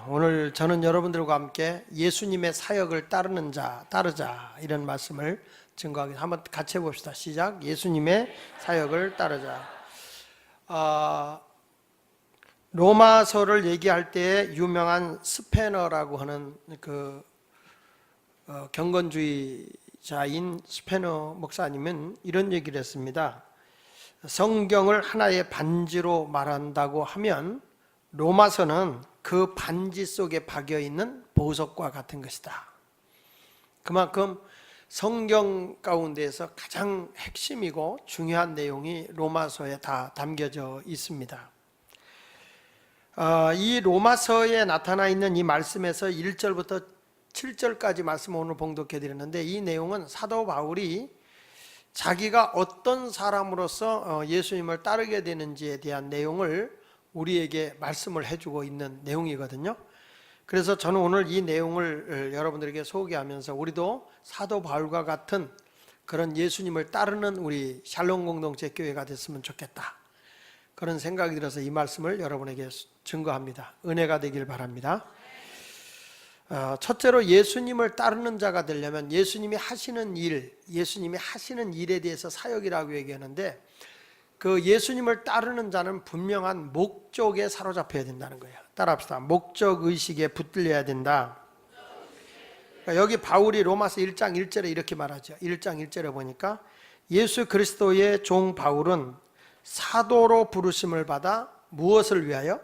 오늘 저는 여러분들과 함께 예수님의 사역을 따르자 이런 말씀을 증거하기 한번 같이 해봅시다. 시작. 예수님의 사역을 따르자. 로마서를 얘기할 때 유명한 스페너라고 하는 경건주의자인 스페너 목사님은 이런 얘기를 했습니다. 성경을 하나의 반지로 말한다고 하면 로마서는 그 반지 속에 박여 있는 보석과 같은 것이다. 그만큼 성경 가운데에서 가장 핵심이고 중요한 내용이 로마서에 다 담겨져 있습니다. 이 로마서에 나타나 있는 이 말씀에서 1절부터 7절까지 말씀을 오늘 봉독해 드렸는데, 이 내용은 사도 바울이 자기가 어떤 사람으로서 예수님을 따르게 되는지에 대한 내용을 우리에게 말씀을 해주고 있는 내용이거든요. 그래서 저는 오늘 이 내용을 여러분들에게 소개하면서 우리도 사도 바울과 같은 그런 예수님을 따르는 우리 샬롬 공동체 교회가 됐으면 좋겠다, 그런 생각이 들어서 이 말씀을 여러분에게 증거합니다. 은혜가 되길 바랍니다. 첫째로 예수님을 따르는 자가 되려면 예수님이 하시는 일에 대해서 사역이라고 얘기하는데, 그 예수님을 따르는 자는 분명한 목적에 사로잡혀야 된다는 거예요. 따라합시다. 목적의식에 붙들려야 된다. 그러니까 여기 바울이 로마서 1장 1절에 이렇게 말하죠. 1장 1절에 보니까 예수 그리스도의 종 바울은 사도로 부르심을 받아 무엇을 위하여?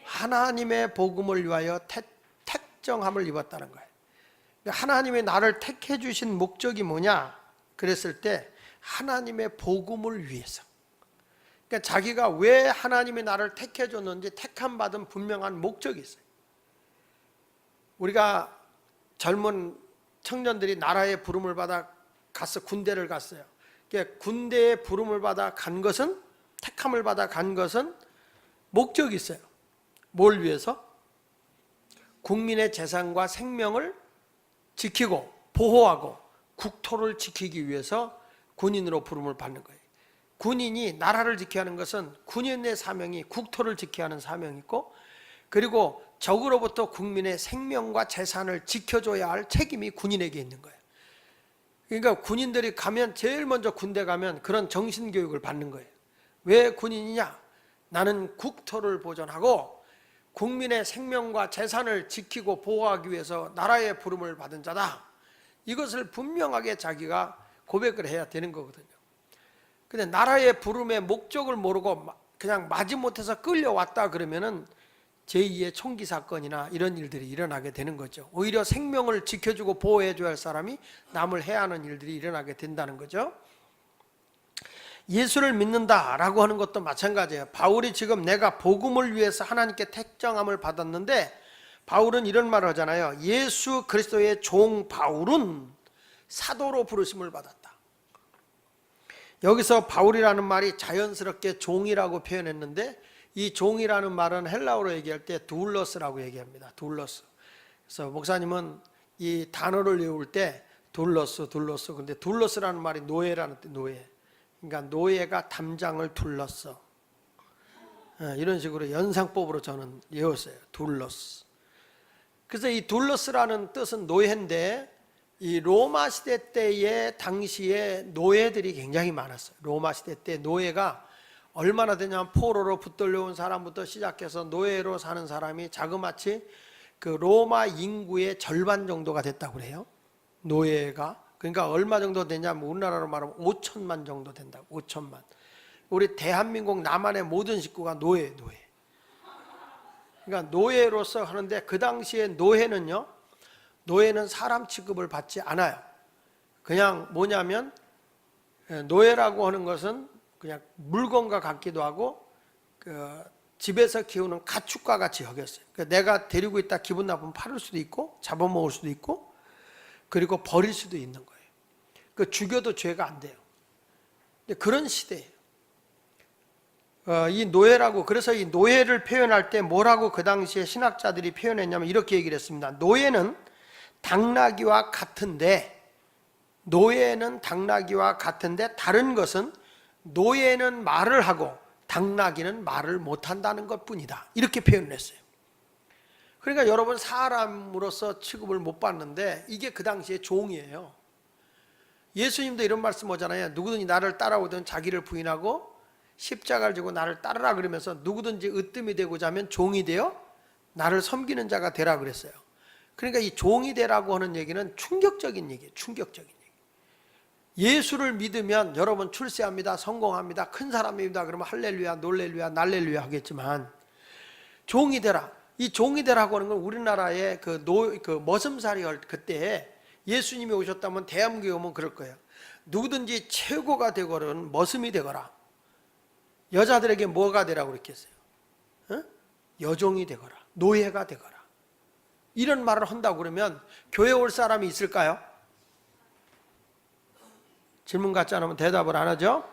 하나님의 복음을 위하여 택정함을 입었다는 거예요. 하나님이 나를 택해 주신 목적이 뭐냐? 그랬을 때 하나님의 복음을 위해서. 그러니까 자기가 왜 하나님이 나를 택해 줬는지 택함 받은 분명한 목적이 있어요. 우리가 젊은 청년들이 나라의 부름을 받아 가서 군대를 갔어요. 그러니까 군대의 부름을 받아 간 것은, 택함을 받아 간 것은 목적이 있어요. 뭘 위해서? 국민의 재산과 생명을 지키고 보호하고 국토를 지키기 위해서 군인으로 부름을 받는 거예요. 군인이 나라를 지켜야 하는 것은 군인의 사명이 국토를 지켜야 하는 사명이 있고, 그리고 적으로부터 국민의 생명과 재산을 지켜줘야 할 책임이 군인에게 있는 거예요. 그러니까 군인들이 가면 제일 먼저 군대 가면 그런 정신교육을 받는 거예요. 왜 군인이냐? 나는 국토를 보존하고 국민의 생명과 재산을 지키고 보호하기 위해서 나라의 부름을 받은 자다. 이것을 분명하게 자기가 고백을 해야 되는 거거든요. 근데 나라의 부름의 목적을 모르고 그냥 마지못해서 끌려왔다 그러면은 제2의 총기 사건이나 이런 일들이 일어나게 되는 거죠. 오히려 생명을 지켜주고 보호해줘야 할 사람이 남을 해야 하는 일들이 일어나게 된다는 거죠. 예수를 믿는다라고 하는 것도 마찬가지예요. 바울이 지금 내가 복음을 위해서 하나님께 택정함을 받았는데, 바울은 이런 말을 하잖아요. 예수 그리스도의 종 바울은 사도로 부르심을 받았다. 여기서 바울이라는 말이 자연스럽게 종이라고 표현했는데, 이 종이라는 말은 헬라어로 얘기할 때 둘러스라고 얘기합니다. 둘러스. 그래서 목사님은 이 단어를 외울 때 둘러스. 근데 둘러스라는 말이 노예라는 뜻, 노예. 그러니까 노예가 담장을 둘렀어. 이런 식으로 연상법으로 저는 외웠어요. 둘러스. 그래서 이 둘러스라는 뜻은 노예인데, 이 로마 시대 때의 당시에 노예들이 굉장히 많았어요. 로마 시대 때 노예가 얼마나 되냐면 포로로 붙들려온 사람부터 시작해서 노예로 사는 사람이 자그마치 그 로마 인구의 절반 정도가 됐다고 그래요. 노예가. 그러니까 얼마 정도 되냐면 우리나라로 말하면 5천만 정도 된다고. 5천만. 우리 대한민국 남한의 모든 식구가 노예. 그러니까 노예로서 하는데, 그 당시에 노예는 사람 취급을 받지 않아요. 그냥 뭐냐면, 노예라고 하는 것은 그냥 물건과 같기도 하고 집에서 키우는 가축과 같이 여겼어요. 그러니까 내가 데리고 있다 기분 나쁘면 팔을 수도 있고 잡아먹을 수도 있고, 그리고 버릴 수도 있는 거예요. 죽여도 죄가 안 돼요. 그런 시대예요. 이 노예라고, 그래서 이 노예를 표현할 때 뭐라고 그 당시에 신학자들이 표현했냐면 이렇게 얘기를 했습니다. 노예는 당나귀와 같은데, 다른 것은 노예는 말을 하고 당나귀는 말을 못한다는 것뿐이다. 이렇게 표현을 했어요. 그러니까 여러분 사람으로서 취급을 못 받는데 이게 그 당시에 종이에요. 예수님도 이런 말씀 하잖아요. 누구든지 나를 따라오든 자기를 부인하고 십자가를 지고 나를 따르라 그러면서 누구든지 으뜸이 되고자 하면 종이 되어 나를 섬기는 자가 되라 그랬어요. 그러니까 이 종이 되라고 하는 얘기는 충격적인 얘기예요. 충격적인 얘기. 예수를 믿으면 여러분 출세합니다. 성공합니다. 큰 사람입니다. 그러면 할렐루야, 놀렐루야, 날렐루야 하겠지만 종이 되라. 이 종이 되라고 하는 건 우리나라의 그 머슴살이 그때 예수님이 오셨다면 대한민국에 오면 그럴 거예요. 누구든지 최고가 되거든 머슴이 되거라. 여자들에게 뭐가 되라고 그랬겠어요? 어? 여종이 되거라. 노예가 되거라. 이런 말을 한다고 그러면 교회 올 사람이 있을까요? 질문 같지 않으면 대답을 안 하죠?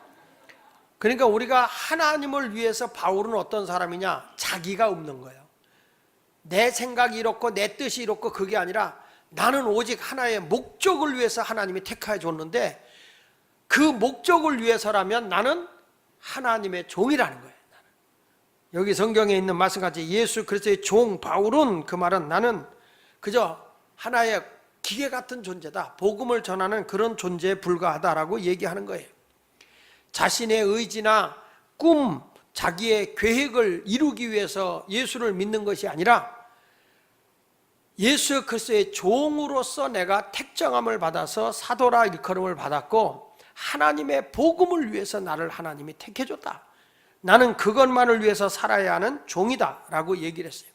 그러니까 우리가 하나님을 위해서 바울은 어떤 사람이냐? 자기가 없는 거예요. 내 생각이 이렇고 내 뜻이 이렇고 그게 아니라 나는 오직 하나의 목적을 위해서 하나님이 택하여 줬는데 그 목적을 위해서라면 나는 하나님의 종이라는 거예요. 여기 성경에 있는 말씀같이 예수 그리스도의 종 바울은 그 말은 나는 그저 하나의 기계 같은 존재다. 복음을 전하는 그런 존재에 불과하다라고 얘기하는 거예요. 자신의 의지나 꿈, 자기의 계획을 이루기 위해서 예수를 믿는 것이 아니라 예수 그리스도의 종으로서 내가 택정함을 받아서 사도라 일컬음을 받았고 하나님의 복음을 위해서 나를 하나님이 택해줬다. 나는 그것만을 위해서 살아야 하는 종이다 라고 얘기를 했어요.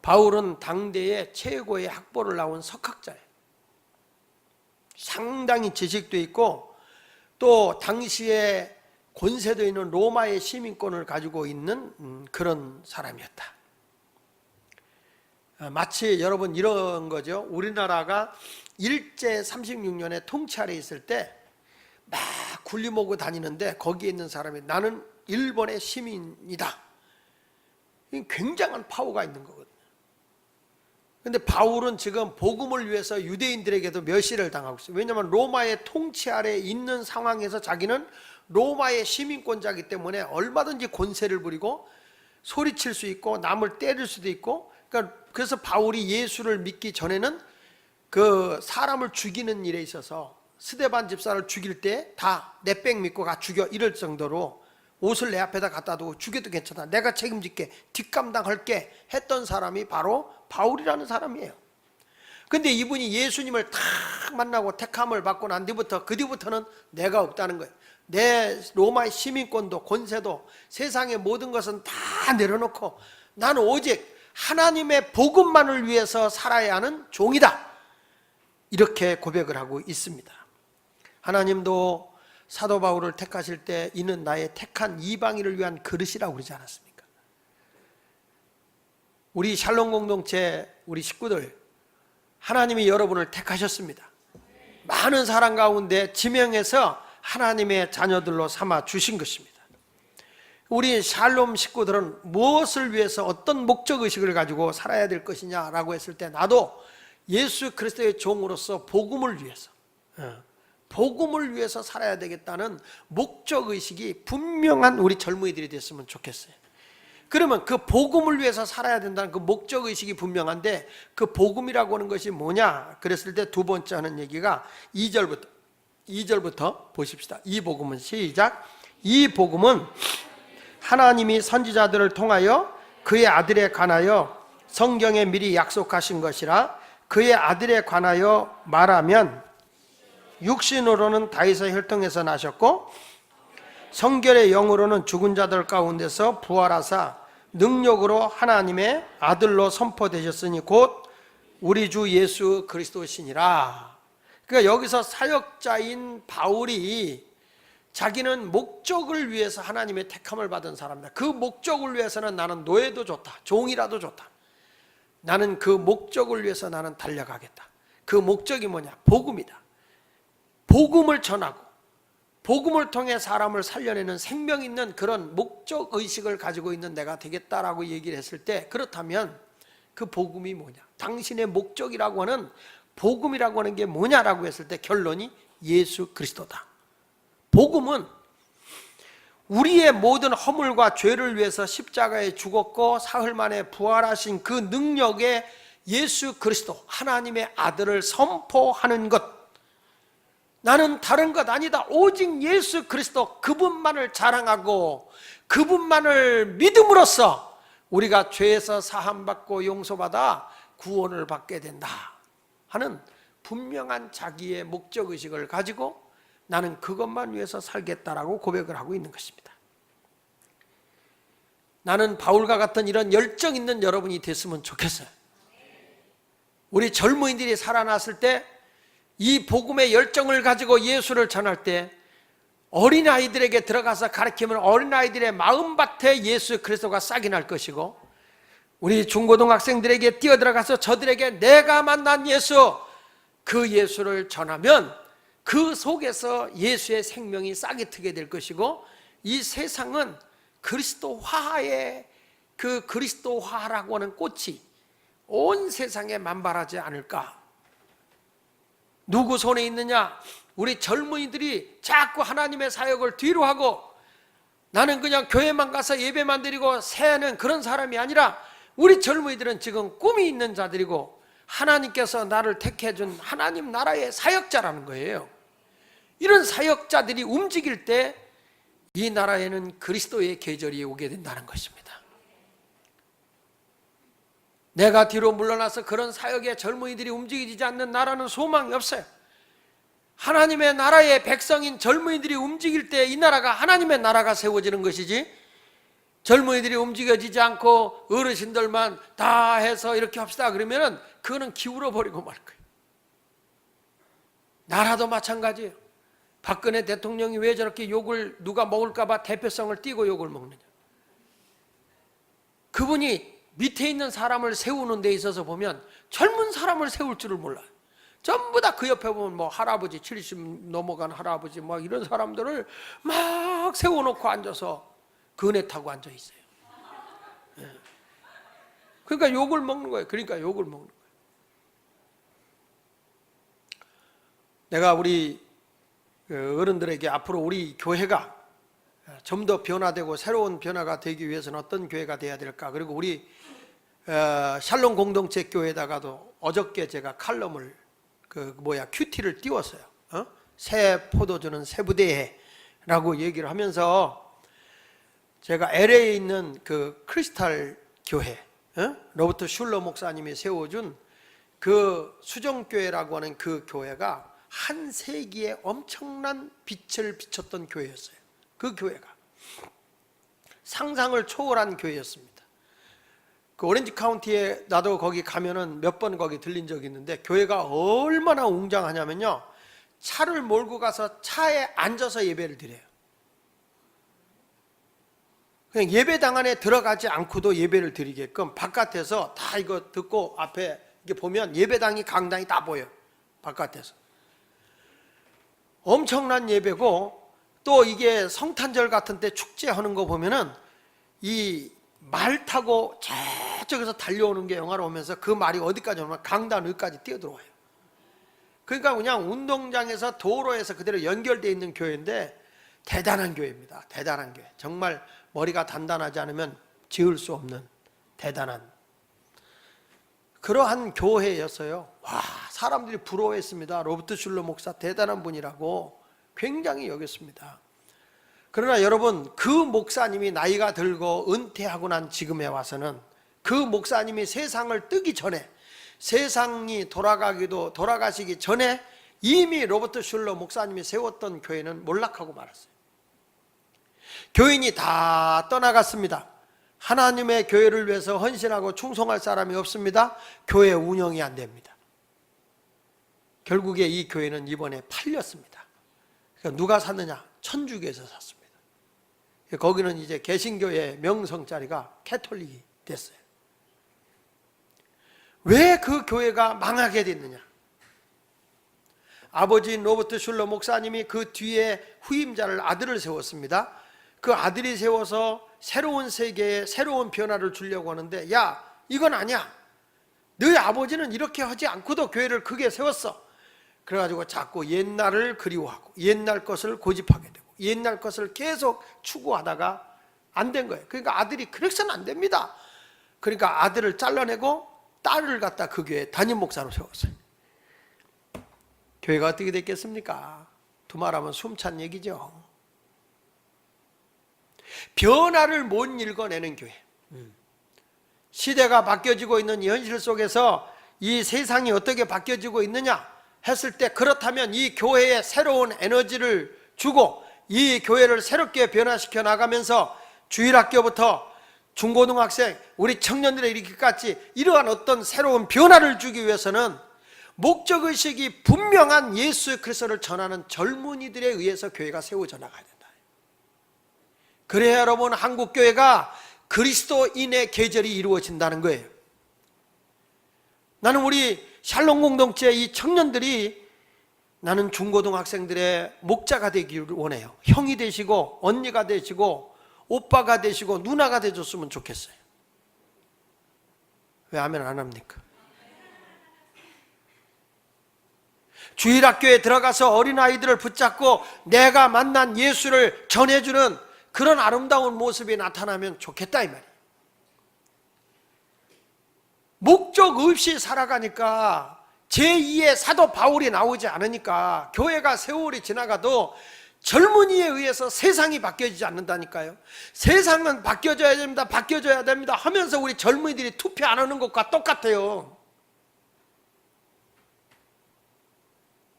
바울은 당대의 최고의 학벌을 나온 석학자예요. 상당히 지식도 있고 또 당시에 권세도 있는 로마의 시민권을 가지고 있는 그런 사람이었다. 마치 여러분 이런 거죠. 우리나라가 일제 36년에 통치 아래 있을 때 막 군림하고 다니는데 거기에 있는 사람이 나는 일본의 시민이다. 굉장한 파워가 있는 거거든요. 그런데 바울은 지금 복음을 위해서 유대인들에게도 멸시를 당하고 있어요. 왜냐하면 로마의 통치 아래 있는 상황에서 자기는 로마의 시민권자이기 때문에 얼마든지 권세를 부리고 소리칠 수 있고 남을 때릴 수도 있고 그래서 바울이 예수를 믿기 전에는 그 사람을 죽이는 일에 있어서 스데반 집사를 죽일 때 다 내 백 믿고 가 죽여 이럴 정도로 옷을 내 앞에다 갖다 두고 죽여도 괜찮아. 내가 책임질게. 뒷감당할게 했던 사람이 바로 바울이라는 사람이에요. 근데 이분이 예수님을 탁 만나고 택함을 받고 난 뒤부터 그 뒤부터는 내가 없다는 거예요. 내 로마의 시민권도 권세도 세상의 모든 것은 다 내려놓고 나는 오직 하나님의 복음만을 위해서 살아야 하는 종이다. 이렇게 고백을 하고 있습니다. 하나님도 사도 바울을 택하실 때 이는 나의 택한 이방인을 위한 그릇이라고 그러지 않았습니까? 우리 샬롬 공동체 우리 식구들 하나님이 여러분을 택하셨습니다. 많은 사람 가운데 지명해서 하나님의 자녀들로 삼아 주신 것입니다. 우리 샬롬 식구들은 무엇을 위해서 어떤 목적의식을 가지고 살아야 될 것이냐라고 했을 때 나도 예수 그리스도의 종으로서 복음을 위해서 살아야 되겠다는 목적의식이 분명한 우리 젊은이들이 됐으면 좋겠어요. 그러면 그 복음을 위해서 살아야 된다는 그 목적의식이 분명한데 그 복음이라고 하는 것이 뭐냐? 그랬을 때 두 번째 하는 얘기가 2절부터 보십시다. 이 복음은 시작. 이 복음은 하나님이 선지자들을 통하여 그의 아들에 관하여 성경에 미리 약속하신 것이라 그의 아들에 관하여 말하면 육신으로는 다윗의 혈통에서 나셨고 성결의 영으로는 죽은 자들 가운데서 부활하사 능력으로 하나님의 아들로 선포되셨으니 곧 우리 주 예수 그리스도시니라. 그러니까 여기서 사역자인 바울이 자기는 목적을 위해서 하나님의 택함을 받은 사람이다. 그 목적을 위해서는 나는 노예도 좋다. 종이라도 좋다. 나는 그 목적을 위해서 나는 달려가겠다. 그 목적이 뭐냐? 복음이다. 복음을 전하고 복음을 통해 사람을 살려내는 생명 있는 그런 목적의식을 가지고 있는 내가 되겠다라고 얘기를 했을 때 그렇다면 그 복음이 뭐냐? 당신의 목적이라고 하는 복음이라고 하는 게 뭐냐라고 했을 때 결론이 예수 그리스도다. 복음은 우리의 모든 허물과 죄를 위해서 십자가에 죽었고 사흘 만에 부활하신 그 능력의 예수 그리스도 하나님의 아들을 선포하는 것, 나는 다른 것 아니다, 오직 예수 그리스도 그분만을 자랑하고 그분만을 믿음으로써 우리가 죄에서 사함받고 용서받아 구원을 받게 된다 하는 분명한 자기의 목적의식을 가지고 나는 그것만 위해서 살겠다라고 고백을 하고 있는 것입니다. 나는 바울과 같은 이런 열정 있는 여러분이 됐으면 좋겠어요. 우리 젊은이들이 살아났을 때 이 복음의 열정을 가지고 예수를 전할 때 어린아이들에게 들어가서 가르치면 어린아이들의 마음밭에 예수 그리스도가 싹이 날 것이고, 우리 중고등학생들에게 뛰어들어가서 저들에게 내가 만난 예수, 그 예수를 전하면 그 속에서 예수의 생명이 싹이 트게 될 것이고, 이 세상은 그리스도화의 그 그리스도화라고 하는 꽃이 온 세상에 만발하지 않을까. 누구 손에 있느냐? 우리 젊은이들이 자꾸 하나님의 사역을 뒤로 하고 나는 그냥 교회만 가서 예배만 드리고 새는 그런 사람이 아니라, 우리 젊은이들은 지금 꿈이 있는 자들이고 하나님께서 나를 택해 준 하나님 나라의 사역자라는 거예요. 이런 사역자들이 움직일 때 이 나라에는 그리스도의 계절이 오게 된다는 것입니다. 내가 뒤로 물러나서 그런 사역에 젊은이들이 움직이지 않는 나라는 소망이 없어요. 하나님의 나라의 백성인 젊은이들이 움직일 때 이 나라가 하나님의 나라가 세워지는 것이지, 젊은이들이 움직여지지 않고 어르신들만 다 해서 이렇게 합시다 그러면은 그거는 기울어 버리고 말 거예요. 나라도 마찬가지예요. 박근혜 대통령이 왜 저렇게 욕을 누가 먹을까 봐 대표성을 띄고 욕을 먹느냐. 그분이 밑에 있는 사람을 세우는 데 있어서 보면 젊은 사람을 세울 줄을 몰라요. 전부 다 그 옆에 보면 뭐 할아버지, 70 넘어간 할아버지 막 이런 사람들을 막 세워놓고 앉아서 그네 타고 앉아 있어요. 그러니까 욕을 먹는 거예요. 그러니까 욕을 먹는 거예요. 내가 우리 어른들에게 앞으로 우리 교회가 좀 더 변화되고 새로운 변화가 되기 위해서는 어떤 교회가 돼야 될까? 그리고 우리 샬롬 공동체 교회에다가도 어저께 제가 칼럼을 큐티를 띄웠어요. 새 포도주는 새 부대해라고 얘기를 하면서 제가 LA에 있는 그 크리스탈 교회, 로버트 슐러 목사님이 세워준 그 수정교회라고 하는 그 교회가 한 세기에 엄청난 빛을 비췄던 교회였어요. 그 교회가 상상을 초월한 교회였습니다. 그 오렌지 카운티에 나도 거기 가면은 몇 번 거기 들린 적이 있는데, 교회가 얼마나 웅장하냐면요, 차를 몰고 가서 차에 앉아서 예배를 드려요. 그냥 예배당 안에 들어가지 않고도 예배를 드리게끔 바깥에서 다 이거 듣고 앞에 이게 보면 예배당이 강당이 다 보여요. 바깥에서 엄청난 예배고, 또 이게 성탄절 같은 때 축제하는 거 보면은 이 말 타고 저쪽에서 달려오는 게 영화로우면서 그 말이 어디까지 오면 강단 위까지 뛰어들어와요. 그러니까 그냥 운동장에서 도로에서 그대로 연결되어 있는 교회인데 대단한 교회입니다. 대단한 교회. 정말 머리가 단단하지 않으면 지을 수 없는 대단한 그러한 교회였어요. 와, 사람들이 부러워했습니다. 로버트 슐러 목사 대단한 분이라고 굉장히 여겼습니다. 그러나 여러분, 그 목사님이 나이가 들고 은퇴하고 난 지금에 와서는 그 목사님이 세상을 뜨기 전에, 세상이 돌아가시기 전에 이미 로버트 슐러 목사님이 세웠던 교회는 몰락하고 말았어요. 교인이 다 떠나갔습니다. 하나님의 교회를 위해서 헌신하고 충성할 사람이 없습니다. 교회 운영이 안 됩니다. 결국에 이 교회는 이번에 팔렸습니다. 그러니까 누가 샀느냐? 천주교에서 샀습니다. 거기는 이제 개신교의 명성자리가 캐톨릭이 됐어요. 왜 그 교회가 망하게 됐느냐? 아버지인 로버트 슐러 목사님이 그 뒤에 후임자를, 아들을 세웠습니다. 그 아들이 세워서 새로운 세계에 새로운 변화를 주려고 하는데, 야, 이건 아니야. 너희 아버지는 이렇게 하지 않고도 교회를 크게 세웠어. 그래가지고 자꾸 옛날을 그리워하고 옛날 것을 고집하게 되고 옛날 것을 계속 추구하다가 안 된 거예요. 그러니까 아들이 그래서는 안 됩니다. 그러니까 아들을 잘라내고 딸을 갖다 그 교회 담임 목사로 세웠어요. 교회가 어떻게 됐겠습니까? 두말하면 숨찬 얘기죠. 변화를 못 읽어내는 교회. 시대가 바뀌어지고 있는 현실 속에서 이 세상이 어떻게 바뀌어지고 있느냐 했을 때, 그렇다면 이 교회에 새로운 에너지를 주고 이 교회를 새롭게 변화시켜 나가면서 주일학교부터 중고등학생, 우리 청년들의 이렇게까지 이러한 어떤 새로운 변화를 주기 위해서는 목적의식이 분명한 예수 그리스도를 전하는 젊은이들에 의해서 교회가 세워져 나가야 된다. 그래야 여러분, 한국교회가 그리스도인의 계절이 이루어진다는 거예요. 나는 우리 샬롬 공동체 이 청년들이, 나는 중고등학생들의 목자가 되기를 원해요. 형이 되시고 언니가 되시고 오빠가 되시고 누나가 되줬으면 좋겠어요. 왜 아멘 안 합니까? 주일학교에 들어가서 어린아이들을 붙잡고 내가 만난 예수를 전해주는 그런 아름다운 모습이 나타나면 좋겠다 이 말이에요. 목적 없이 살아가니까 제2의 사도 바울이 나오지 않으니까 교회가 세월이 지나가도 젊은이에 의해서 세상이 바뀌어지지 않는다니까요. 세상은 바뀌어져야 됩니다, 바뀌어져야 됩니다 하면서 우리 젊은이들이 투표 안 하는 것과 똑같아요.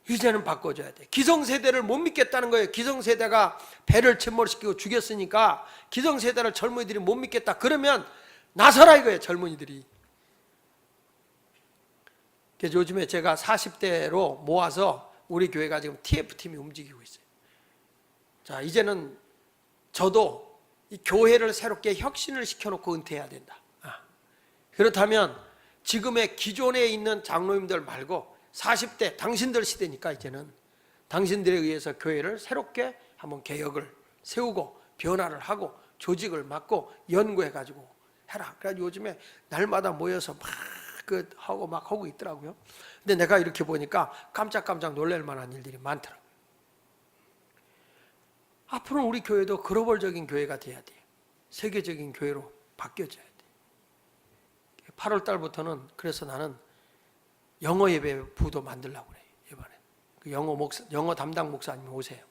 이제는 바꿔줘야 돼. 기성세대를 못 믿겠다는 거예요. 기성세대가 배를 침몰시키고 죽였으니까 기성세대를 젊은이들이 못 믿겠다. 그러면 나서라 이거예요, 젊은이들이. 그래서 요즘에 제가 40대로 모아서 우리 교회가 지금 TF팀이 움직이고 있어요. 자, 이제는 저도 이 교회를 새롭게 혁신을 시켜놓고 은퇴해야 된다. 그렇다면 지금의 기존에 있는 장로님들 말고 40대 당신들 시대니까 이제는 당신들에 의해서 교회를 새롭게 한번 개혁을 세우고 변화를 하고 조직을 맡고 연구해가지고 해라. 그래서 요즘에 날마다 모여서 막 하고 있더라고요. 근데 내가 이렇게 보니까 깜짝깜짝 놀랄 만한 일들이 많더라고요. 앞으로는 우리 교회도 글로벌적인 교회가 돼야 돼요. 세계적인 교회로 바뀌어져야 돼요. 8월 달부터는 그래서 나는 영어 예배 부도 만들려고 그래요. 이번에 그 영어 담당 목사님 오세요.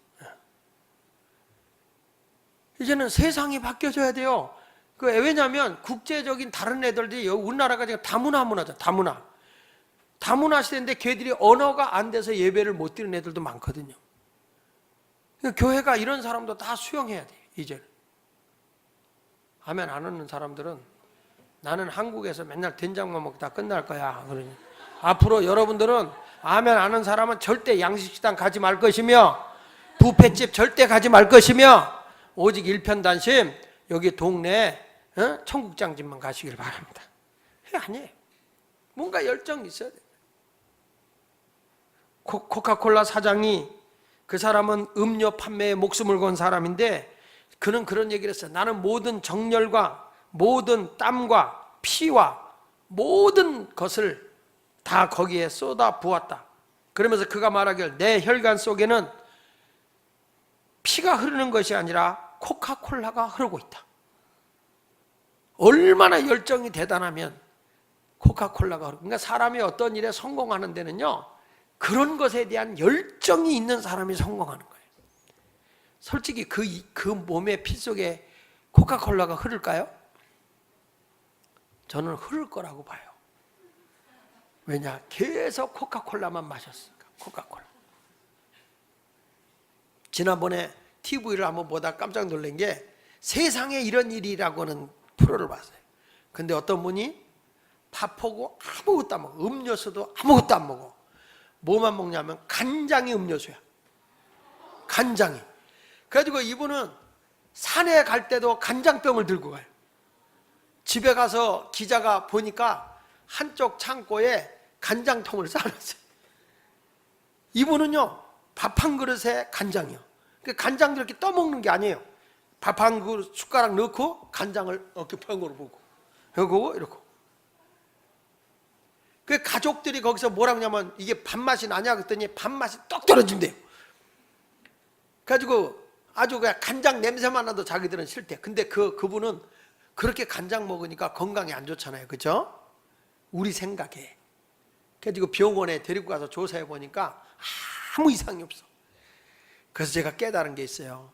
이제는 세상이 바뀌어져야 돼요. 왜냐하면 국제적인 다른 애들들이 우리나라가 지금 다문화죠. 다문화 시대인데 걔들이 언어가 안 돼서 예배를 못 드리는 애들도 많거든요. 교회가 이런 사람도 다 수용해야 돼요. 이제는. 아멘 안 하는 사람들은 나는 한국에서 맨날 된장만 먹다 끝날 거야. 그러니 앞으로 여러분들은 아멘 안 하는 사람은 절대 양식식당 가지 말 것이며 뷔페집 절대 가지 말 것이며 오직 일편단심 여기 동네 청국장집만 가시길 바랍니다. 아니에요. 뭔가 열정이 있어야 돼요. 코카콜라 사장이, 그 사람은 음료 판매에 목숨을 건 사람인데 그는 그런 얘기를 했어요. 나는 모든 정열과 모든 땀과 피와 모든 것을 다 거기에 쏟아 부었다. 그러면서 그가 말하길 내 혈관 속에는 피가 흐르는 것이 아니라 코카콜라가 흐르고 있다. 얼마나 열정이 대단하면 코카콜라가 흐르고, 그러니까 사람이 어떤 일에 성공하는 데는요 그런 것에 대한 열정이 있는 사람이 성공하는 거예요. 솔직히 그 몸의 피 속에 코카콜라가 흐를까요? 저는 흐를 거라고 봐요. 왜냐? 계속 코카콜라만 마셨으니까. 코카콜라. 지난번에 TV를 한번 보다 깜짝 놀란 게 세상에 이런 일이라고는 프로를 봤어요. 근데 어떤 분이 밥하고 아무것도 안 먹어. 음료수도 아무것도 안 먹어. 뭐만 먹냐면 간장이 음료수야. 간장이. 그래가지고 이분은 산에 갈 때도 간장병을 들고 가요. 집에 가서 기자가 보니까 한쪽 창고에 간장통을 쌓아놨어요. 이분은요 밥 한 그릇에 간장이요. 간장도 이렇게 떠먹는 게 아니에요. 밥 한 그릇 숟가락 넣고 간장을 이렇게 병으로 보고 이러고. 그 가족들이 거기서 뭐라고 하냐면 이게 밥맛이 나냐 그랬더니 밥맛이 떡 떨어진대요. 그래가지고 아주 그냥 간장 냄새만 나도 자기들은 싫대. 근데 그분은 그렇게 간장 먹으니까 건강에 안 좋잖아요. 그죠? 우리 생각에. 그래서 병원에 데리고 가서 조사해 보니까 아무 이상이 없어. 그래서 제가 깨달은 게 있어요.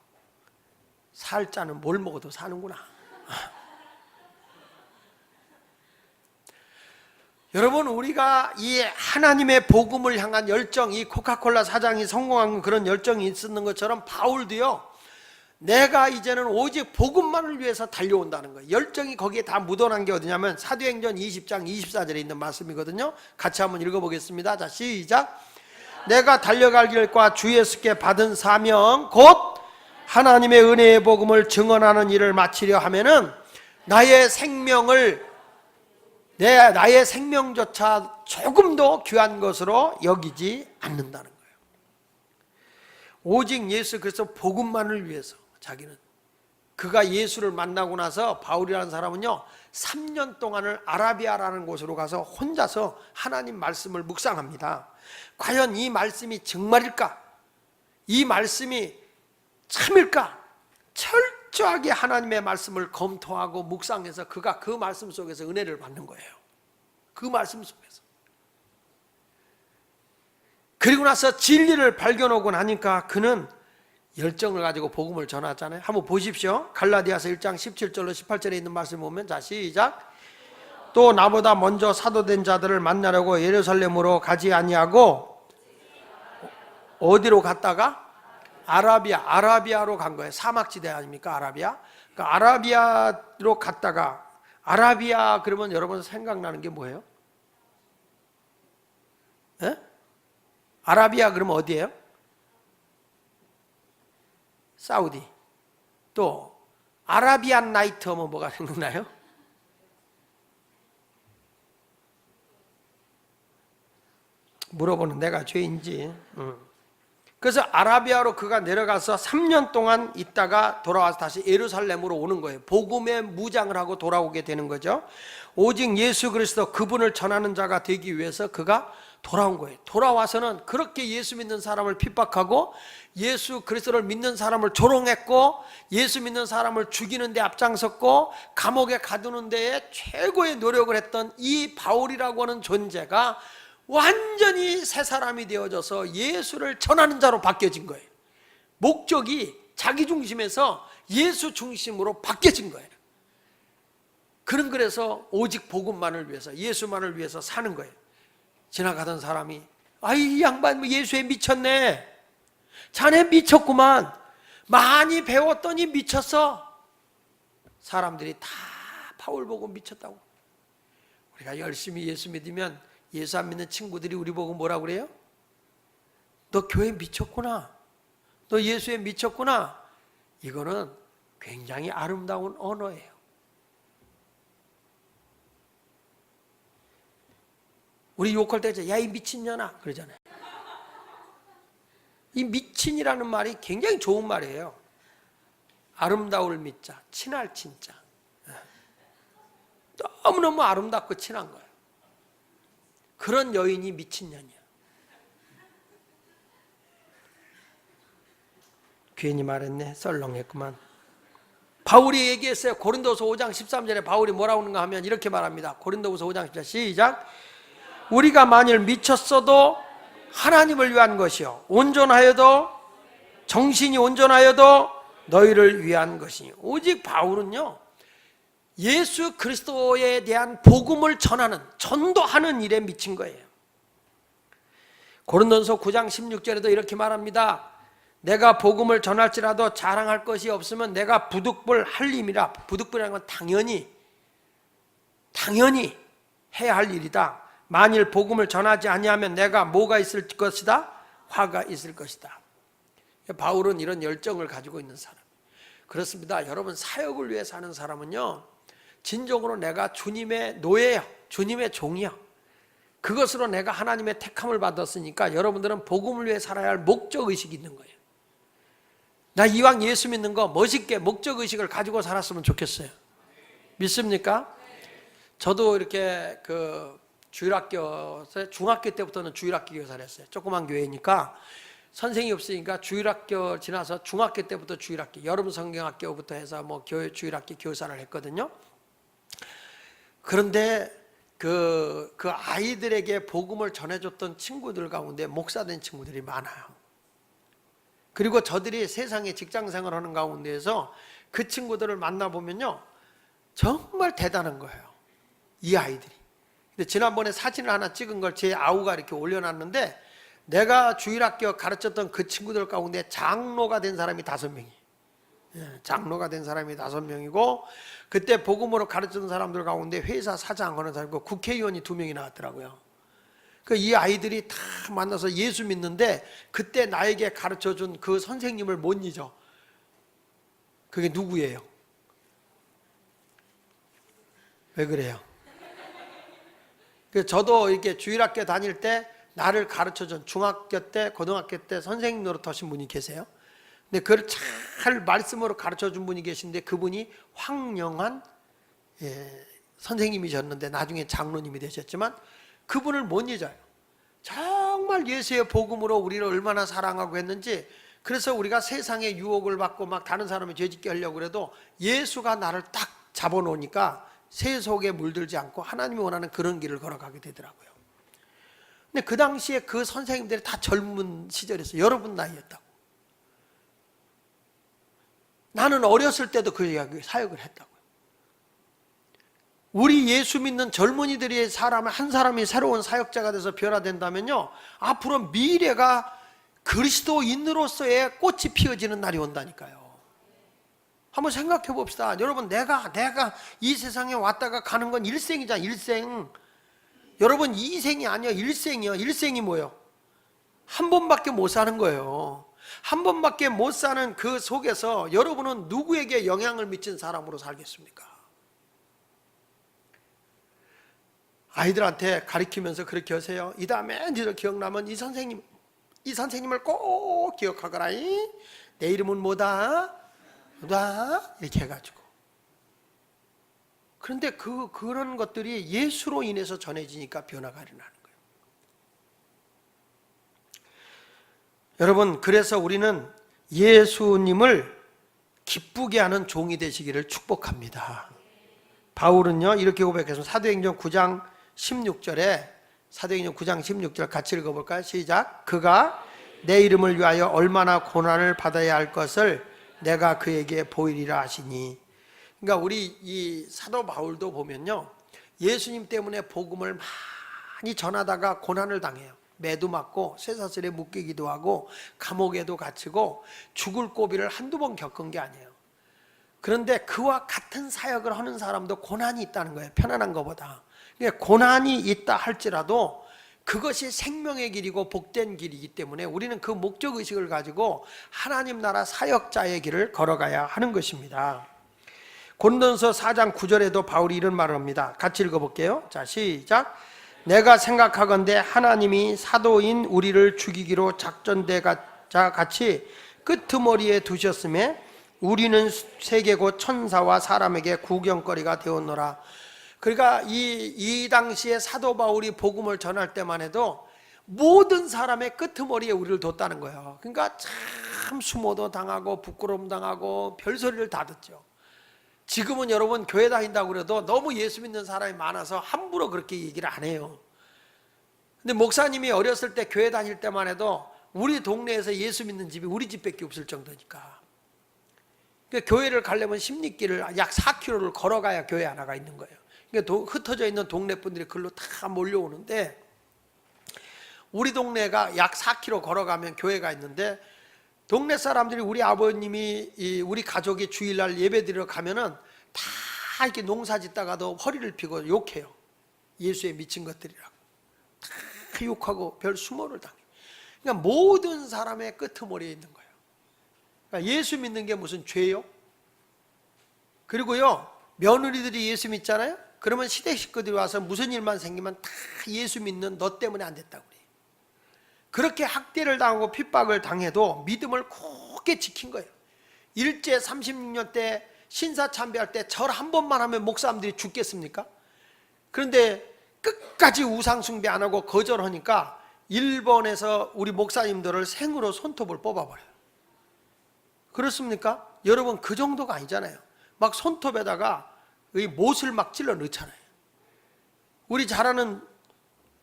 살자는 뭘 먹어도 사는구나. 여러분, 우리가 이 하나님의 복음을 향한 열정, 이 코카콜라 사장이 성공한 그런 열정이 있었는 것처럼 바울도요, 내가 이제는 오직 복음만을 위해서 달려온다는 거예요. 열정이 거기에 다 묻어난 게 어디냐면 사도행전 20장 24절에 있는 말씀이거든요. 같이 한번 읽어보겠습니다. 자, 시작. 내가 달려갈 길과 주 예수께 받은 사명 곧 하나님의 은혜의 복음을 증언하는 일을 마치려 하면은 나의 생명조차 조금도 귀한 것으로 여기지 않는다는 거예요. 오직 예수 그리스도 복음만을 위해서 자기는. 그가 예수를 만나고 나서 바울이라는 사람은요 3년 동안을 아라비아라는 곳으로 가서 혼자서 하나님 말씀을 묵상합니다. 과연 이 말씀이 정말일까? 이 말씀이 참일까? 철저하게 하나님의 말씀을 검토하고 묵상해서 그가 그 말씀 속에서 은혜를 받는 거예요. 그 말씀 속에서. 그리고 나서 진리를 발견하고 나니까 그는 열정을 가지고 복음을 전하잖아요. 한번 보십시오. 갈라디아서 1장 17절로 18절에 있는 말씀 보면, 자, 시작. 또 나보다 먼저 사도된 자들을 만나려고 예루살렘으로 가지 아니하고 어디로 갔다가? 아라비아로 간 거예요. 사막지대 아닙니까? 아라비아. 그러니까 아라비아로 갔다가, 아라비아 그러면 여러분 생각나는 게 뭐예요? 에? 아라비아 그러면 어디예요? 사우디. 또 아라비안 나이트 하면 뭐가 생각나요? 물어보는 내가 죄인지. 그래서 아라비아로 그가 내려가서 3년 동안 있다가 돌아와서 다시 예루살렘으로 오는 거예요. 복음의 무장을 하고 돌아오게 되는 거죠. 오직 예수 그리스도 그분을 전하는 자가 되기 위해서 그가 돌아온 거예요. 돌아와서는 그렇게 예수 믿는 사람을 핍박하고 예수 그리스도를 믿는 사람을 조롱했고 예수 믿는 사람을 죽이는 데 앞장섰고 감옥에 가두는 데에 최고의 노력을 했던 이 바울이라고 하는 존재가 완전히 새 사람이 되어져서 예수를 전하는 자로 바뀌어진 거예요. 목적이 자기 중심에서 예수 중심으로 바뀌어진 거예요. 그는 그래서 오직 복음만을 위해서, 예수만을 위해서 사는 거예요. 지나가던 사람이 이 양반 예수에 미쳤네, 자네 미쳤구만, 많이 배웠더니 미쳤어. 사람들이 다 바울 보고 미쳤다고. 우리가 열심히 예수 믿으면 예수 안 믿는 친구들이 우리 보고 뭐라고 그래요? 너 교회 미쳤구나, 너 예수에 미쳤구나. 이거는 굉장히 아름다운 언어예요. 우리 욕할 때 야 이 미친년아 그러잖아요. 이 미친이라는 말이 굉장히 좋은 말이에요. 아름다울 미자, 친할 친자. 너무너무 아름답고 친한 거예요. 그런 여인이 미친년이야. 괜히 말했네. 썰렁했구만. 바울이 얘기했어요. 고린도서 5장 13절에 바울이 뭐라고 하는가 하면 이렇게 말합니다. 고린도서 5장 14절 시작. 우리가 만일 미쳤어도 하나님을 위한 것이요 온전하여도 정신이 온전하여도 너희를 위한 것이니. 오직 바울은요 예수 그리스도에 대한 복음을 전하는, 전도하는 일에 미친 거예요. 고린도서 9장 16절에도 이렇게 말합니다. 내가 복음을 전할지라도 자랑할 것이 없으면 내가 부득불 할림이라. 부득불이라는 건 당연히 해야 할 일이다. 만일 복음을 전하지 아니하면 내가 뭐가 있을 것이다? 화가 있을 것이다. 바울은 이런 열정을 가지고 있는 사람. 그렇습니다. 여러분, 사역을 위해 사는 사람은요 진정으로 내가 주님의 노예요, 주님의 종이요, 그것으로 내가 하나님의 택함을 받았으니까 여러분들은 복음을 위해 살아야 할 목적의식이 있는 거예요. 나 이왕 예수 믿는 거 멋있게 목적의식을 가지고 살았으면 좋겠어요. 믿습니까? 저도 이렇게 주일학교, 중학교 때부터는 주일학교 교사를 했어요. 조그만 교회니까 선생이 없으니까 주일학교 지나서 중학교 때부터 주일학교, 여름 성경학교부터 해서 뭐 주일학교 교사를 했거든요. 그런데 그 아이들에게 복음을 전해줬던 친구들 가운데 목사된 친구들이 많아요. 그리고 저들이 세상에 직장생활 하는 가운데에서 그 친구들을 만나보면요, 정말 대단한 거예요, 이 아이들이. 근데 지난번에 사진을 하나 찍은 걸 제 아우가 이렇게 올려놨는데, 내가 주일학교 가르쳤던 그 친구들 가운데 장로가 된 사람이 5명이, 장로가 된 사람이 5명이고, 그때 복음으로 가르쳤던 사람들 가운데 회사 사장 하는 사람이고 국회의원이 2명이 나왔더라고요. 이 아이들이 다 만나서 예수 믿는데, 그때 나에게 가르쳐준 그 선생님을 못 잊어. 그게 누구예요? 왜 그래요? 저도 이렇게 주일학교 다닐 때 나를 가르쳐준, 중학교 때, 고등학교 때 선생님 노릇하신 분이 계세요. 근데 그걸 잘 말씀으로 가르쳐준 분이 계신데, 그분이 황영한 선생님이셨는데 나중에 장로님이 되셨지만, 그분을 못 잊어요. 정말 예수의 복음으로 우리를 얼마나 사랑하고 했는지. 그래서 우리가 세상의 유혹을 받고 막 다른 사람을 죄짓게 하려고 그래도 예수가 나를 딱 잡아놓으니까 새 속에 물들지 않고 하나님이 원하는 그런 길을 걸어가게 되더라고요. 근데 그 당시에 그 선생님들이 다 젊은 시절이었어요. 여러분 나이였다고. 나는 어렸을 때도 그 사역을 했다고요. 우리 예수 믿는 젊은이들이 한 사람이 새로운 사역자가 돼서 변화된다면요, 앞으로 미래가 그리스도인으로서의 꽃이 피어지는 날이 온다니까요. 한번 생각해 봅시다. 여러분, 내가 이 세상에 왔다가 가는 건 일생이잖아, 일생. 여러분, 이생이 아니야, 일생이야. 일생이 뭐예요? 한 번밖에 못 사는 거예요. 한 번밖에 못 사는 그 속에서 여러분은 누구에게 영향을 미친 사람으로 살겠습니까? 아이들한테 가르치면서 그렇게 하세요. 이 다음에 너희들 기억나면 이 선생님을 꼭 기억하거라. 내 이름은 뭐다? 뭐다? 이렇게 해가지고. 그런데 그런 것들이 예수로 인해서 전해지니까 변화가 일어나는 거예요. 여러분, 그래서 우리는 예수님을 기쁘게 하는 종이 되시기를 축복합니다. 바울은요, 이렇게 고백해서 사도행전 9장 16절에, 사도행전 9장 16절 같이 읽어볼까요? 시작. 그가 내 이름을 위하여 얼마나 고난을 받아야 할 것을 내가 그에게 보이리라 하시니. 그러니까 우리 이 사도 바울도 보면요, 예수님 때문에 복음을 많이 전하다가 고난을 당해요. 매도 맞고 쇠사슬에 묶이기도 하고 감옥에도 갇히고 죽을 고비를 한두 번 겪은 게 아니에요. 그런데 그와 같은 사역을 하는 사람도 고난이 있다는 거예요. 편안한 것보다. 그러니까 고난이 있다 할지라도 그것이 생명의 길이고 복된 길이기 때문에 우리는 그 목적의식을 가지고 하나님 나라 사역자의 길을 걸어가야 하는 것입니다. 고린도전서 4장 9절에도 바울이 이런 말을 합니다. 같이 읽어볼게요. 자, 시작. 내가 생각하건대 하나님이 사도인 우리를 죽이기로 작전대자 같이 끄트머리에 두셨음에 우리는 세계 곧 천사와 사람에게 구경거리가 되었노라. 그러니까 이 당시에 사도 바울이 복음을 전할 때만 해도 모든 사람의 끄트머리에 우리를 뒀다는 거예요. 그러니까 참 수모도 당하고 부끄러움 당하고 별소리를 다 듣죠. 지금은 여러분 교회 다닌다고 그래도 너무 예수 믿는 사람이 많아서 함부로 그렇게 얘기를 안 해요. 근데 목사님이 어렸을 때 교회 다닐 때만 해도 우리 동네에서 예수 믿는 집이 우리 집밖에 없을 정도니까. 그러니까 교회를 가려면 십리길을 약 4km를 걸어가야 교회 하나가 있는 거예요. 그러니까 흩어져 있는 동네 분들이 글로 다 몰려오는데, 우리 동네가 약 4km 걸어가면 교회가 있는데, 동네 사람들이 우리 아버님이 우리 가족이 주일날 예배 드리러 가면은 다 이렇게 농사 짓다가도 허리를 펴고 욕해요. 예수에 미친 것들이라고 다 욕하고 별 수모를 당해. 그러니까 모든 사람의 끄트머리에 있는 거예요. 그러니까 예수 믿는 게 무슨 죄요? 그리고요, 며느리들이 예수 믿잖아요. 그러면 시댁 식구들이 와서 무슨 일만 생기면 다 예수 믿는 너 때문에 안 됐다고 그래요. 그렇게 학대를 당하고 핍박을 당해도 믿음을 굳게 지킨 거예요. 일제 36년 때 신사참배할 때 절 한 번만 하면 목사님들이 죽겠습니까? 그런데 끝까지 우상숭배 안 하고 거절하니까 일본에서 우리 목사님들을 생으로 손톱을 뽑아버려요. 그렇습니까? 여러분 그 정도가 아니잖아요. 막 손톱에다가 이 못을 막 찔러 넣잖아요. 우리 잘 아는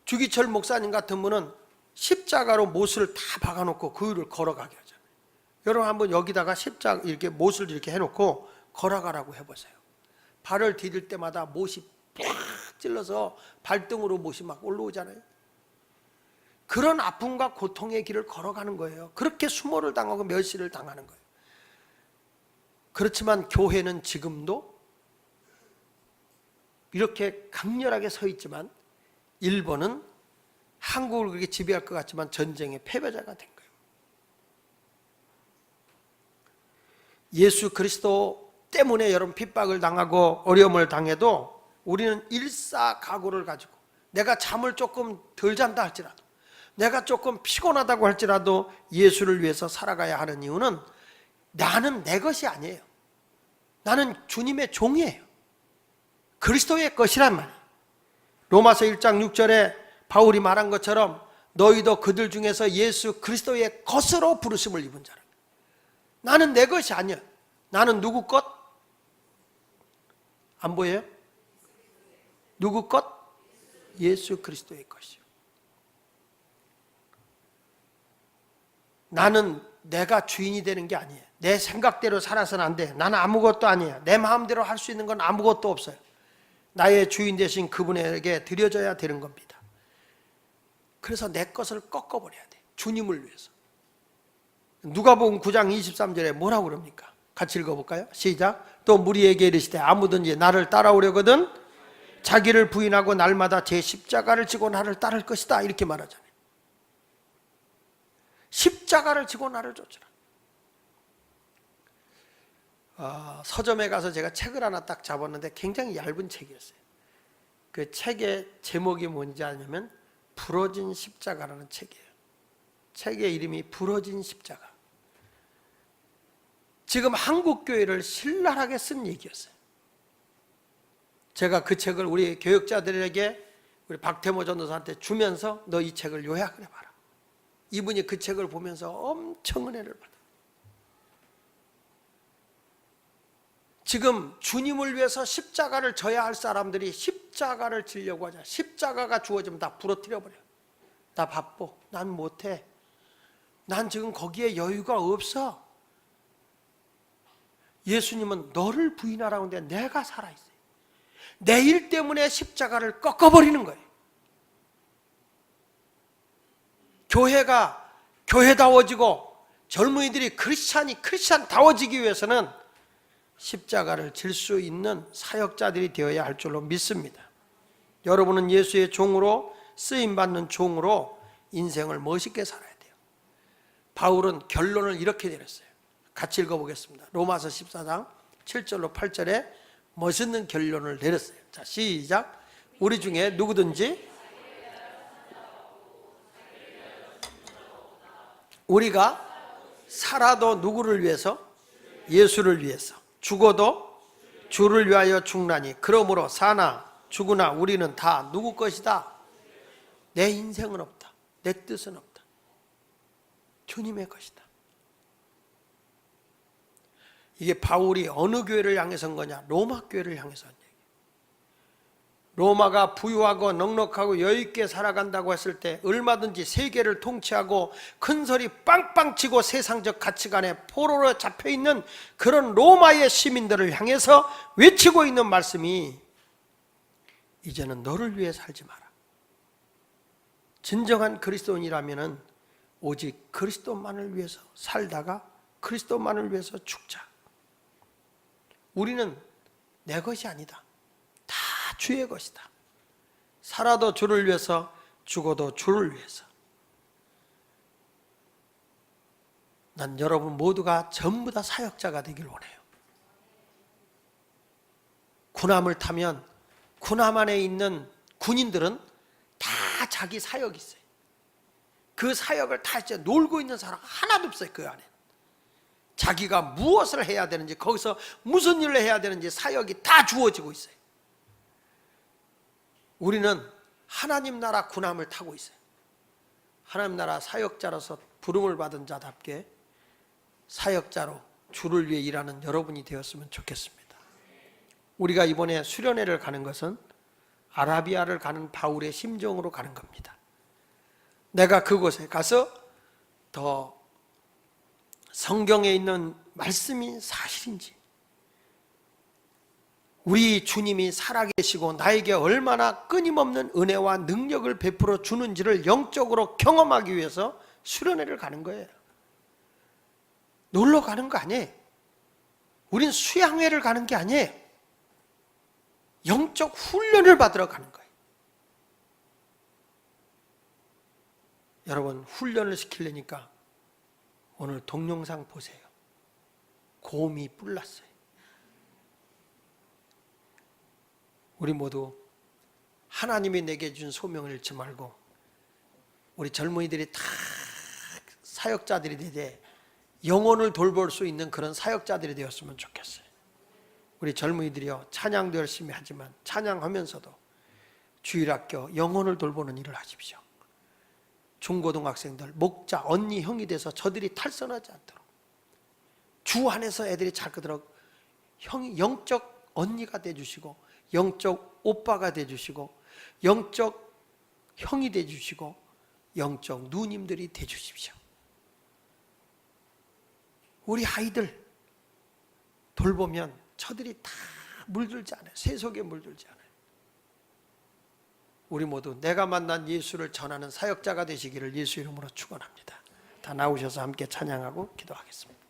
주기철 목사님 같은 분은 십자가로 못을 다 박아놓고 그 위를 걸어가게 하잖아요. 여러분 한번 여기다가 십자가 이렇게 못을 이렇게 해놓고 걸어가라고 해보세요. 발을 디딜 때마다 못이 팍 찔러서 발등으로 못이 막 올라오잖아요. 그런 아픔과 고통의 길을 걸어가는 거예요. 그렇게 수모를 당하고 멸시를 당하는 거예요. 그렇지만 교회는 지금도 이렇게 강렬하게 서 있지만 일본은 한국을 그렇게 지배할 것 같지만 전쟁의 패배자가 된 거예요. 예수 그리스도 때문에 여러분 핍박을 당하고 어려움을 당해도 우리는 일사각오를 가지고 내가 잠을 조금 덜 잔다 할지라도 내가 조금 피곤하다고 할지라도 예수를 위해서 살아가야 하는 이유는 나는 내 것이 아니에요. 나는 주님의 종이에요. 그리스도의 것이란 말이에요. 로마서 1장 6절에 바울이 말한 것처럼 너희도 그들 중에서 예수 그리스도의 것으로 부르심을 입은 자라. 나는 내 것이 아니야. 나는 누구 것? 안 보여요? 누구 것? 예수 그리스도의 것이요. 나는 내가 주인이 되는 게 아니에요. 내 생각대로 살아서는 안 돼. 나는 아무것도 아니에요. 내 마음대로 할 수 있는 건 아무것도 없어요. 나의 주인 되신 그분에게 드려져야 되는 겁니다. 그래서 내 것을 꺾어버려야 돼. 주님을 위해서. 누가복음 9장 23절에 뭐라고 그럽니까? 같이 읽어볼까요? 시작. 또 무리에게 이르시되 아무든지 나를 따라오려거든 자기를 부인하고 날마다 제 십자가를 지고 나를 따를 것이다. 이렇게 말하잖아요. 십자가를 지고 나를 쫓으라. 서점에 가서 제가 책을 하나 딱 잡았는데 굉장히 얇은 책이었어요. 그 책의 제목이 뭔지 아냐면 부러진 십자가라는 책이에요. 책의 이름이 부러진 십자가. 지금 한국교회를 신랄하게 쓴 얘기였어요. 제가 그 책을 우리 교역자들에게 우리 박태모 전도사한테 주면서 너 이 책을 요약을 해봐라. 이분이 그 책을 보면서 엄청 은혜를 받아요. 지금 주님을 위해서 십자가를 져야 할 사람들이 십자가를 지려고 하자. 십자가가 주어지면 다 부러뜨려버려요. 나 바빠. 난 못해. 난 지금 거기에 여유가 없어. 예수님은 너를 부인하라고 하는데 내가 살아있어요. 내 일 때문에 십자가를 꺾어버리는 거예요. 교회가 교회다워지고 젊은이들이 크리스찬다워지기 위해서는 십자가를 질 수 있는 사역자들이 되어야 할 줄로 믿습니다. 여러분은 예수의 종으로 쓰임받는 종으로 인생을 멋있게 살아야 돼요. 바울은 결론을 이렇게 내렸어요. 같이 읽어보겠습니다. 로마서 14장 7절로 8절에 멋있는 결론을 내렸어요. 자, 시작. 우리 중에 누구든지 우리가 살아도 누구를 위해서? 예수를 위해서. 죽어도 주를 위하여 죽나니 그러므로 사나 죽으나 우리는 다 누구 것이다? 내 인생은 없다. 내 뜻은 없다. 주님의 것이다. 이게 바울이 어느 교회를 향해서인 거냐? 로마 교회를 향해서 한 얘기예요. 로마가 부유하고 넉넉하고 여유있게 살아간다고 했을 때 얼마든지 세계를 통치하고 큰소리 빵빵 치고 세상적 가치관에 포로로 잡혀있는 그런 로마의 시민들을 향해서 외치고 있는 말씀이 이제는 너를 위해 살지 마라. 진정한 그리스도인이라면 오직 그리스도만을 위해서 살다가 그리스도만을 위해서 죽자. 우리는 내 것이 아니다. 다 주의 것이다. 살아도 주를 위해서, 죽어도 주를 위해서. 난 여러분 모두가 전부 다 사역자가 되길 원해요. 군함을 타면 군함 안에 있는 군인들은 다 자기 사역이 있어요. 그 사역을 다 이제 놀고 있는 사람 하나도 없어요. 그 안에 자기가 무엇을 해야 되는지, 거기서 무슨 일을 해야 되는지 사역이 다 주어지고 있어요. 우리는 하나님 나라 군함을 타고 있어요. 하나님 나라 사역자로서 부름을 받은 자답게 사역자로 주를 위해 일하는 여러분이 되었으면 좋겠습니다. 우리가 이번에 수련회를 가는 것은 아라비아를 가는 바울의 심정으로 가는 겁니다. 내가 그곳에 가서 더 성경에 있는 말씀이 사실인지, 우리 주님이 살아계시고 나에게 얼마나 끊임없는 은혜와 능력을 베풀어 주는지를 영적으로 경험하기 위해서 수련회를 가는 거예요. 놀러 가는 거 아니에요. 우린 수양회를 가는 게 아니에요. 영적 훈련을 받으러 가는 거예요. 여러분, 훈련을 시키려니까 오늘 동영상 보세요. 곰이 뿔났어요. 우리 모두 하나님이 내게 준 소명을 잃지 말고 우리 젊은이들이 다 사역자들이 되되 영혼을 돌볼 수 있는 그런 사역자들이 되었으면 좋겠어요. 우리 젊은이들이요, 찬양도 열심히 하지만 찬양하면서도 주일학교 영혼을 돌보는 일을 하십시오. 중고등학생들 목자, 언니, 형이 돼서 저들이 탈선하지 않도록 주 안에서 애들이 자꾸도록 영적 언니가 돼주시고 영적 오빠가 돼주시고 영적 형이 돼주시고 영적 누님들이 돼주십시오. 우리 아이들 돌보면 저들이 다 물들지 않아요. 세속에 물들지 않아요. 우리 모두 내가 만난 예수를 전하는 사역자가 되시기를 예수 이름으로 축원합니다. 다 나오셔서 함께 찬양하고 기도하겠습니다.